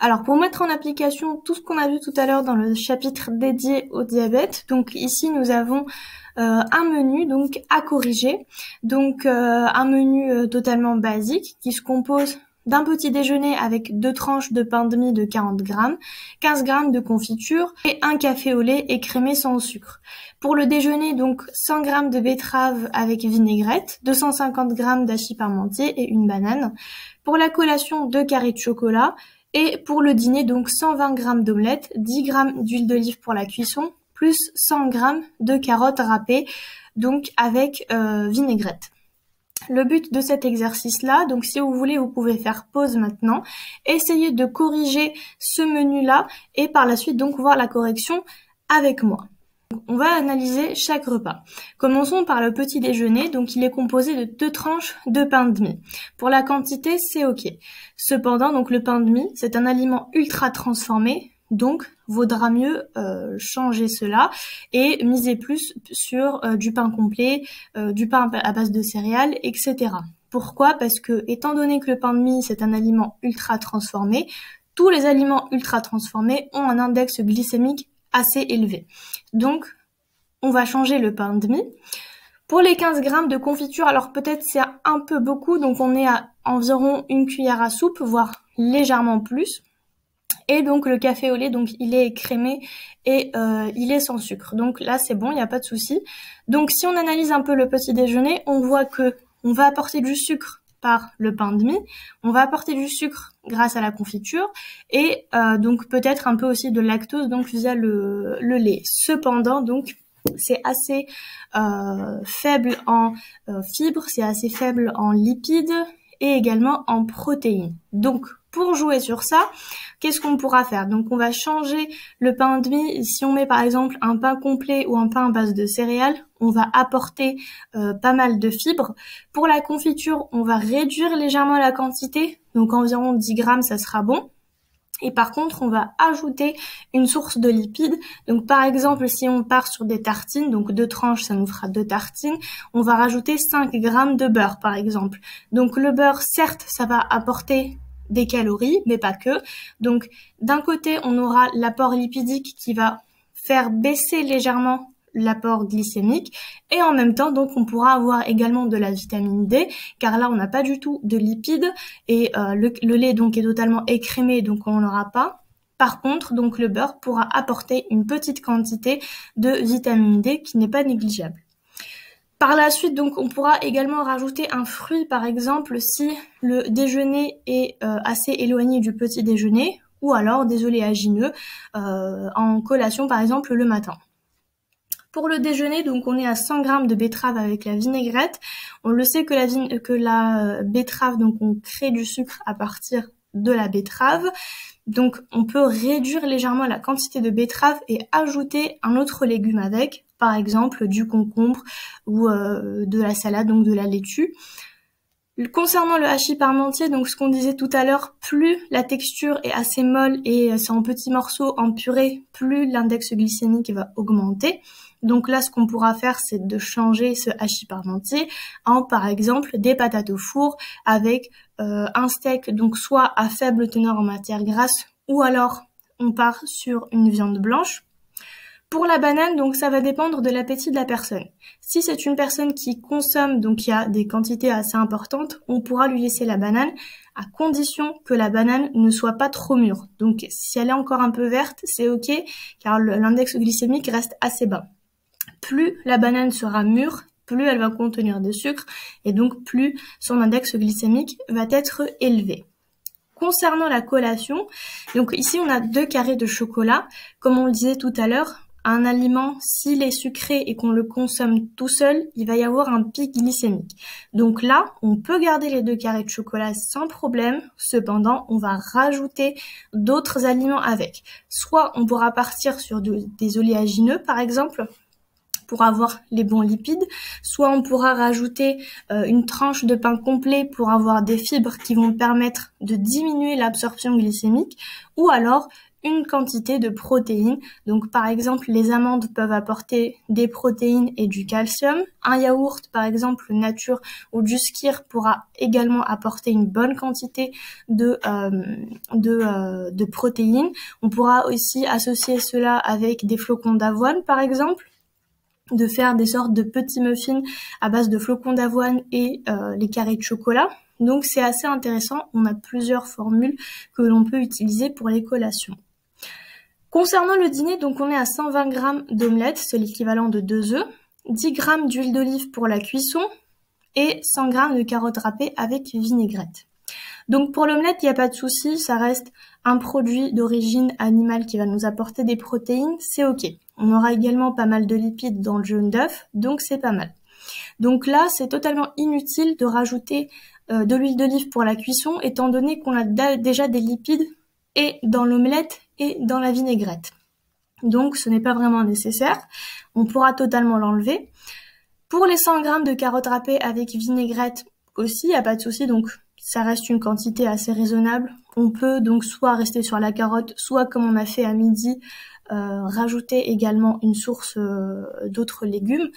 Alors pour mettre en application tout ce qu'on a vu tout à l'heure dans le chapitre dédié au diabète, donc ici nous avons un menu donc à corriger, donc un menu totalement basique qui se compose d'un petit déjeuner avec 2 tranches de pain de mie de 40 grammes, 15 grammes de confiture et un café au lait écrémé sans sucre. Pour le déjeuner, donc 100 grammes de betterave avec vinaigrette, 250 grammes d'hachis parmentier et une banane. Pour la collation, 2 carrés de chocolat. Et pour le dîner, donc 120 grammes d'omelette, 10 grammes d'huile d'olive pour la cuisson, plus 100 grammes de carottes râpées, donc avec vinaigrette. Le but de cet exercice-là, donc si vous voulez, vous pouvez faire pause maintenant, essayez de corriger ce menu-là et par la suite donc voir la correction avec moi. On va analyser chaque repas. Commençons par le petit déjeuner, donc il est composé de 2 tranches de pain de mie. Pour la quantité, c'est ok. Cependant, donc le pain de mie, c'est un aliment ultra transformé, donc vaudra mieux changer cela et miser plus sur du pain complet, du pain à base de céréales, etc. Pourquoi? Parce que, étant donné que le pain de mie, c'est un aliment ultra transformé, tous les aliments ultra transformés ont un index glycémique assez élevé. Donc, on va changer le pain de mie. Pour les 15 grammes de confiture, alors peut-être c'est un peu beaucoup, donc on est à environ une cuillère à soupe, voire légèrement plus. Et donc le café au lait, donc il est écrémé et il est sans sucre. Donc là c'est bon, il n'y a pas de souci. Donc si on analyse un peu le petit déjeuner, on voit que on va apporter du sucre par le pain de mie, on va apporter du sucre grâce à la confiture et donc peut-être un peu aussi de lactose donc via le lait. Cependant donc c'est assez faible en fibres, c'est assez faible en lipides et également en protéines. Donc pour jouer sur ça, qu'est-ce qu'on pourra faire? Donc on va changer le pain de mie. Si on met par exemple un pain complet ou un pain à base de céréales, on va apporter pas mal de fibres. Pour la confiture, on va réduire légèrement la quantité, donc environ 10 grammes, ça sera bon. Et par contre, on va ajouter une source de lipides. Donc par exemple, si on part sur des tartines, donc 2 tranches, ça nous fera 2 tartines, on va rajouter 5 grammes de beurre par exemple. Donc le beurre, certes, ça va apporter des calories, mais pas que. Donc d'un côté, on aura l'apport lipidique qui va faire baisser légèrement l'apport glycémique et en même temps donc on pourra avoir également de la vitamine D car là on n'a pas du tout de lipides et le lait donc est totalement écrémé donc on n'aura pas. Par contre donc le beurre pourra apporter une petite quantité de vitamine D qui n'est pas négligeable. Par la suite, donc, on pourra également rajouter un fruit, par exemple, si le déjeuner est assez éloigné du petit déjeuner, ou alors des oléagineux en collation, par exemple, le matin. Pour le déjeuner, donc, on est à 100 grammes de betterave avec la vinaigrette. On le sait que la betterave, donc, on crée du sucre à partir de la betterave. Donc, on peut réduire légèrement la quantité de betterave et ajouter un autre légume avec, par exemple du concombre ou de la salade, donc de la laitue. Concernant le hachis parmentier, donc ce qu'on disait tout à l'heure, plus la texture est assez molle et c'est en petits morceaux, en purée, plus l'index glycémique va augmenter. Donc là, ce qu'on pourra faire, c'est de changer ce hachis parmentier en, par exemple, des patates au four avec un steak, donc soit à faible teneur en matière grasse, ou alors on part sur une viande blanche. Pour la banane, donc ça va dépendre de l'appétit de la personne. Si c'est une personne qui consomme, donc il y a des quantités assez importantes, on pourra lui laisser la banane à condition que la banane ne soit pas trop mûre. Donc si elle est encore un peu verte, c'est ok, car l'index glycémique reste assez bas. Plus la banane sera mûre, plus elle va contenir de sucre, et donc plus son index glycémique va être élevé. Concernant la collation, donc ici on a 2 carrés de chocolat. Comme on le disait tout à l'heure, un aliment, s'il est sucré et qu'on le consomme tout seul, il va y avoir un pic glycémique. Donc là, on peut garder les 2 carrés de chocolat sans problème. Cependant, on va rajouter d'autres aliments avec. Soit on pourra partir sur des oléagineux, par exemple, pour avoir les bons lipides, soit on pourra rajouter une tranche de pain complet pour avoir des fibres qui vont permettre de diminuer l'absorption glycémique, ou alors une quantité de protéines. Donc par exemple, les amandes peuvent apporter des protéines et du calcium. Un yaourt, par exemple, nature ou du skyr pourra également apporter une bonne quantité de protéines. On pourra aussi associer cela avec des flocons d'avoine, par exemple, de faire des sortes de petits muffins à base de flocons d'avoine et les carrés de chocolat. Donc c'est assez intéressant, on a plusieurs formules que l'on peut utiliser pour les collations. Concernant le dîner, donc on est à 120 g d'omelette, c'est l'équivalent de 2 œufs, 10 g d'huile d'olive pour la cuisson et 100 g de carottes râpées avec vinaigrette. Donc pour l'omelette, il n'y a pas de souci, ça reste un produit d'origine animale qui va nous apporter des protéines, c'est ok. On aura également pas mal de lipides dans le jaune d'œuf, donc c'est pas mal. Donc là, c'est totalement inutile de rajouter de l'huile d'olive pour la cuisson, étant donné qu'on a déjà des lipides et dans l'omelette et dans la vinaigrette. Donc ce n'est pas vraiment nécessaire, on pourra totalement l'enlever. Pour les 100 g de carottes râpées avec vinaigrette aussi, il n'y a pas de souci, donc ça reste une quantité assez raisonnable. On peut donc soit rester sur la carotte, soit comme on a fait à midi, rajouter également une source d'autres légumes.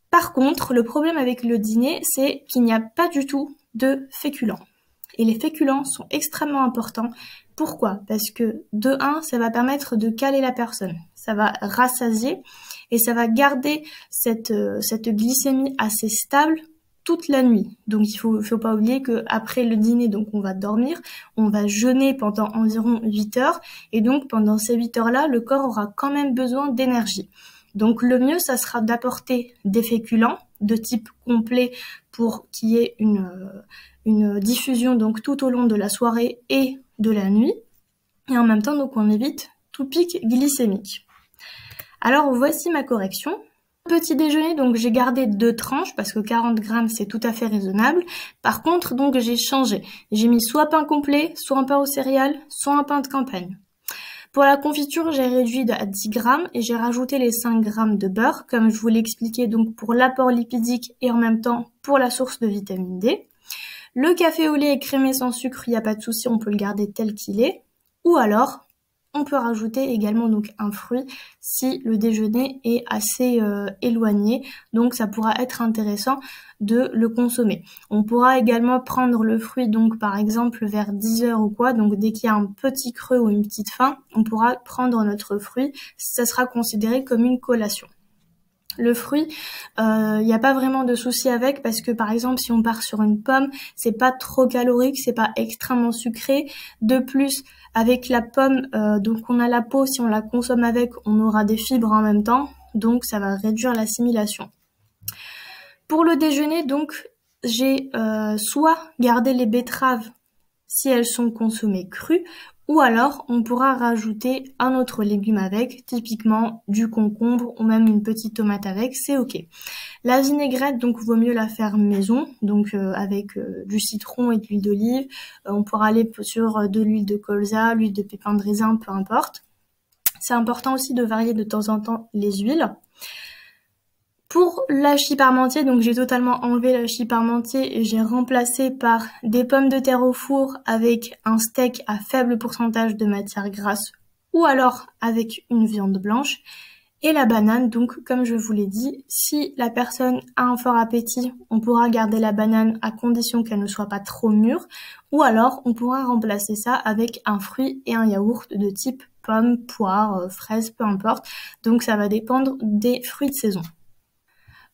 Par contre, le problème avec le dîner, c'est qu'il n'y a pas du tout de féculents. Et les féculents sont extrêmement importants. Pourquoi? Parce que de 1, ça va permettre de caler la personne. Ça va rassasier et ça va garder cette glycémie assez stable toute la nuit. Donc il faut pas oublier que après le dîner, donc on va dormir, on va jeûner pendant environ 8 heures et donc pendant ces 8 heures-là, le corps aura quand même besoin d'énergie. Donc le mieux, ça sera d'apporter des féculents de type complet pour qu'il y ait une diffusion donc tout au long de la soirée et de la nuit. Et en même temps, donc on évite tout pic glycémique. Alors voici ma correction. Petit déjeuner, donc j'ai gardé 2 tranches parce que 40 g c'est tout à fait raisonnable. Par contre, donc j'ai changé. J'ai mis soit pain complet, soit un pain aux céréales, soit un pain de campagne. Pour la confiture, j'ai réduit à 10 g et j'ai rajouté les 5 g de beurre, comme je vous l'ai expliqué, donc pour l'apport lipidique et en même temps pour la source de vitamine D. Le café au lait écrémé sans sucre, il n'y a pas de souci, on peut le garder tel qu'il est. Ou alors, on peut rajouter également donc un fruit si le déjeuner est assez éloigné, donc ça pourra être intéressant de le consommer. On pourra également prendre le fruit donc par exemple vers 10 heures ou quoi, donc dès qu'il y a un petit creux ou une petite faim, on pourra prendre notre fruit, ça sera considéré comme une collation. Le fruit, il n'y a pas vraiment de souci avec parce que par exemple si on part sur une pomme, c'est pas trop calorique, c'est pas extrêmement sucré. De plus, avec la pomme, donc on a la peau, si on la consomme avec, on aura des fibres en même temps, donc ça va réduire l'assimilation. Pour le déjeuner, donc j'ai soit gardé les betteraves si elles sont consommées crues, ou alors on pourra rajouter un autre légume avec, typiquement du concombre ou même une petite tomate avec, c'est ok. La vinaigrette, donc vaut mieux la faire maison, donc avec du citron et de l'huile d'olive. On pourra aller sur de l'huile de colza, l'huile de pépin de raisin, peu importe. C'est important aussi de varier de temps en temps les huiles. Pour l'hachis parmentier, donc j'ai totalement enlevé l'hachis parmentier et j'ai remplacé par des pommes de terre au four avec un steak à faible pourcentage de matière grasse ou alors avec une viande blanche. Et la banane, donc comme je vous l'ai dit, si la personne a un fort appétit, on pourra garder la banane à condition qu'elle ne soit pas trop mûre, ou alors on pourra remplacer ça avec un fruit et un yaourt de type pomme, poire, fraise, peu importe. Donc ça va dépendre des fruits de saison.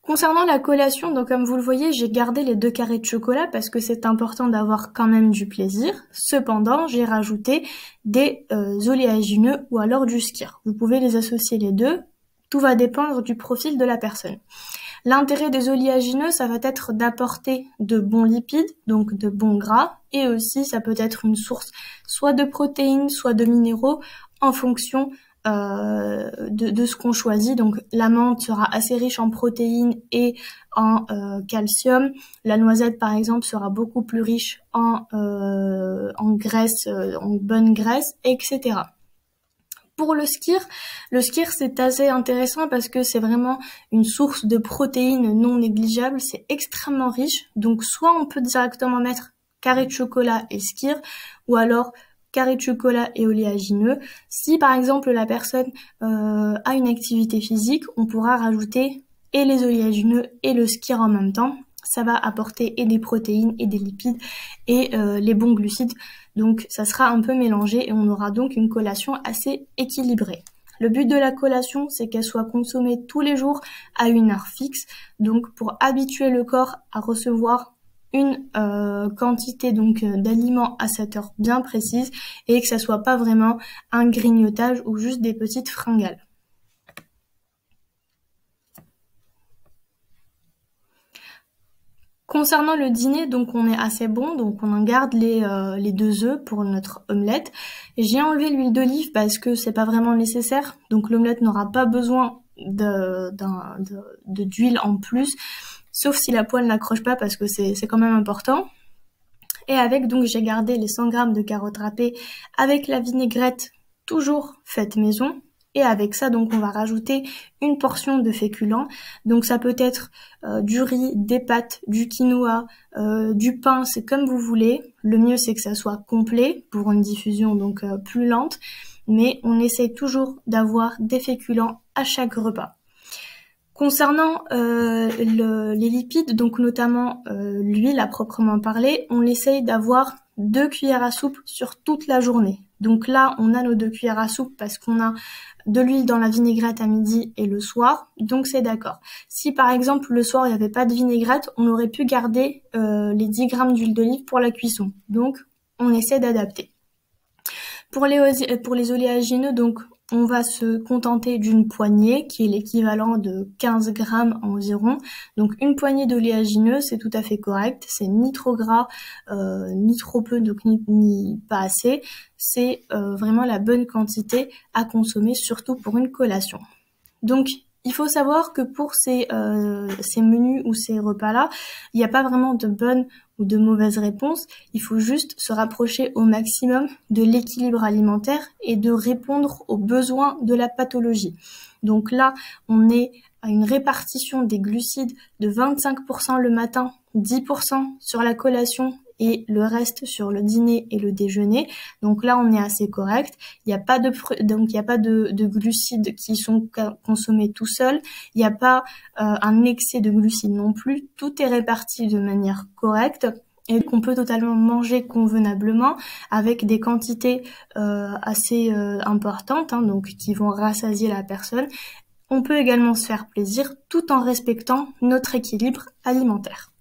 Concernant la collation, donc comme vous le voyez, j'ai gardé les 2 carrés de chocolat parce que c'est important d'avoir quand même du plaisir. Cependant, j'ai rajouté des oléagineux ou alors du skyr. Vous pouvez les associer les deux, tout va dépendre du profil de la personne. L'intérêt des oléagineux, ça va être d'apporter de bons lipides, donc de bons gras, et aussi ça peut être une source soit de protéines, soit de minéraux en fonction de ce qu'on choisit. Donc l'amande sera assez riche en protéines et en calcium. La noisette par exemple sera beaucoup plus riche en graisse, en bonne graisse, etc. Pour le skyr c'est assez intéressant parce que c'est vraiment une source de protéines non négligeable, c'est extrêmement riche. Donc soit on peut directement mettre carré de chocolat et skyr, ou alors carré de chocolat et oléagineux. Si par exemple la personne a une activité physique, on pourra rajouter et les oléagineux et le skyr en même temps. Ça va apporter et des protéines et des lipides et les bons glucides. Donc ça sera un peu mélangé et on aura donc une collation assez équilibrée. Le but de la collation, c'est qu'elle soit consommée tous les jours à une heure fixe. Donc pour habituer le corps à recevoir une quantité donc d'aliments à cette heure bien précise et que ça soit pas vraiment un grignotage ou juste des petites fringales. Concernant le dîner, donc on est assez bon, donc on en garde les 2 œufs pour notre omelette. J'ai enlevé l'huile d'olive parce que c'est pas vraiment nécessaire, donc l'omelette n'aura pas besoin d'huile en plus, sauf si la poêle n'accroche pas parce que c'est quand même important. Et avec, donc j'ai gardé les 100 g de carottes râpées avec la vinaigrette toujours faite maison. Et avec ça, donc on va rajouter une portion de féculents. Donc ça peut être du riz, des pâtes, du quinoa, du pain, c'est comme vous voulez. Le mieux c'est que ça soit complet pour une diffusion donc plus lente. Mais on essaye toujours d'avoir des féculents à chaque repas. Concernant les lipides, donc notamment l'huile à proprement parler, on essaye d'avoir 2 cuillères à soupe sur toute la journée. Donc là, on a nos 2 cuillères à soupe parce qu'on a de l'huile dans la vinaigrette à midi et le soir, donc c'est d'accord. Si par exemple le soir il n'y avait pas de vinaigrette, on aurait pu garder les 10 g d'huile d'olive pour la cuisson. Donc on essaie d'adapter. Pour les oléagineux, donc on va se contenter d'une poignée qui est l'équivalent de 15 g environ. Donc une poignée d'oléagineux, c'est tout à fait correct. C'est ni trop gras, ni trop peu, donc ni pas assez. C'est vraiment la bonne quantité à consommer, surtout pour une collation. Donc il faut savoir que pour ces menus ou ces repas-là, il n'y a pas vraiment de bonne ou de mauvaise réponse. Il faut juste se rapprocher au maximum de l'équilibre alimentaire et de répondre aux besoins de la pathologie. Donc là, on est à une répartition des glucides de 25% le matin, 10% sur la collation et le reste sur le dîner et le déjeuner. Donc là, on est assez correct. Il n'y a pas de glucides qui sont consommés tout seuls. Il n'y a pas un excès de glucides non plus. Tout est réparti de manière correcte et qu'on peut totalement manger convenablement avec des quantités assez importantes, donc qui vont rassasier la personne. On peut également se faire plaisir tout en respectant notre équilibre alimentaire.